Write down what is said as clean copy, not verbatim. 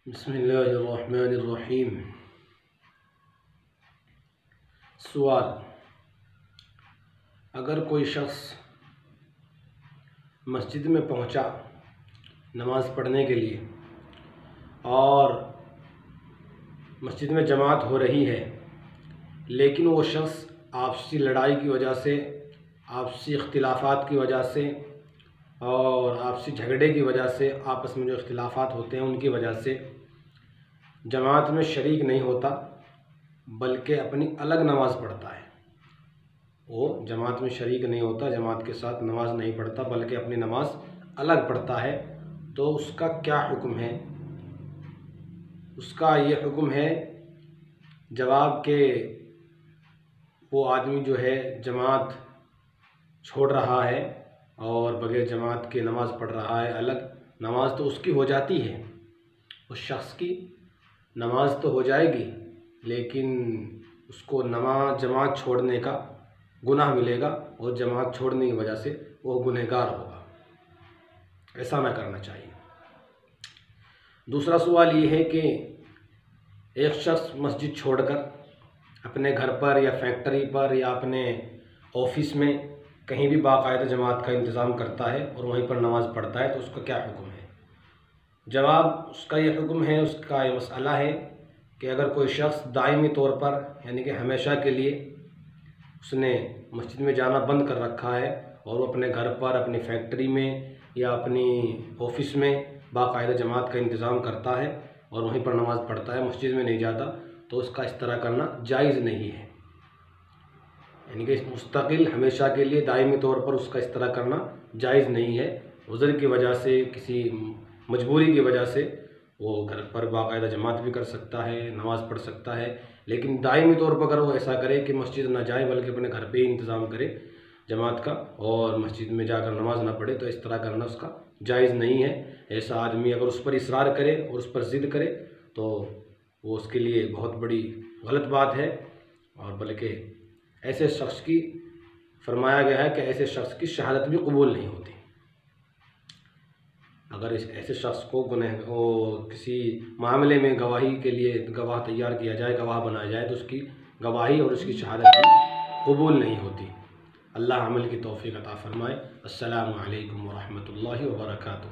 بسم اللہ الرحمن الرحیم۔ سوال: اگر کوئی شخص مسجد میں پہنچا نماز پڑھنے کے لیے اور مسجد میں جماعت ہو رہی ہے، لیکن وہ شخص آپسی لڑائی کی وجہ سے، آپسی اختلافات کی وجہ سے اور آپسی جھگڑے کی وجہ سے، آپس میں جو اختلافات ہوتے ہیں ان کی وجہ سے جماعت میں شریک نہیں ہوتا بلکہ اپنی الگ نماز پڑھتا ہے۔ وہ جماعت میں شریک نہیں ہوتا، جماعت کے ساتھ نماز نہیں پڑھتا بلکہ اپنی نماز الگ پڑھتا ہے، تو اس کا کیا حکم ہے؟ اس کا یہ حکم ہے جواب کہ وہ آدمی جو ہے جماعت چھوڑ رہا ہے اور بغیر جماعت کے نماز پڑھ رہا ہے الگ، نماز تو اس کی ہو جاتی ہے، اس شخص کی نماز تو ہو جائے گی، لیکن اس کو جماعت چھوڑنے کا گناہ ملے گا اور جماعت چھوڑنے کی وجہ سے وہ گنہگار ہوگا۔ ایسا نہ کرنا چاہیے۔ دوسرا سوال یہ ہے کہ ایک شخص مسجد چھوڑ کر اپنے گھر پر یا فیکٹری پر یا اپنے آفس میں کہیں بھی باقاعدہ جماعت کا انتظام کرتا ہے اور وہیں پر نماز پڑھتا ہے، تو اس کا کیا حکم ہے؟ جواب: اس کا یہ حکم ہے، اس کا یہ مسئلہ ہے کہ اگر کوئی شخص دائمی طور پر یعنی کہ ہمیشہ کے لیے اس نے مسجد میں جانا بند کر رکھا ہے اور وہ اپنے گھر پر، اپنی فیکٹری میں یا اپنی آفس میں باقاعدہ جماعت کا انتظام کرتا ہے اور وہیں پر نماز پڑھتا ہے، مسجد میں نہیں جاتا، تو اس کا اس طرح کرنا جائز نہیں ہے۔ یعنی کہ مستقل ہمیشہ کے لیے دائمی طور پر اس کا اس طرح کرنا جائز نہیں ہے۔ عذر کی وجہ سے، کسی مجبوری کی وجہ سے وہ گھر پر باقاعدہ جماعت بھی کر سکتا ہے، نماز پڑھ سکتا ہے، لیکن دائمی طور پر اگر وہ ایسا کرے کہ مسجد نہ جائے بلکہ اپنے گھر پہ ہی انتظام کرے جماعت کا اور مسجد میں جا کر نماز نہ پڑھے، تو اس طرح کرنا اس کا جائز نہیں ہے۔ ایسا آدمی اگر اس پر اصرار کرے اور اس پر ضد کرے تو وہ اس کے لیے بہت بڑی غلط بات ہے، اور بلکہ ایسے شخص کی فرمایا گیا ہے کہ ایسے شخص کی شہادت بھی قبول نہیں ہوتی۔ اگر ایسے شخص کو کسی معاملے میں گواہی کے لیے گواہ تیار کیا جائے، گواہ بنایا جائے، تو اس کی گواہی اور اس کی شہادت بھی قبول نہیں ہوتی۔ اللہ عمل کی توفیق عطا فرمائے۔ السلام علیکم ورحمۃ اللہ وبرکاتہ۔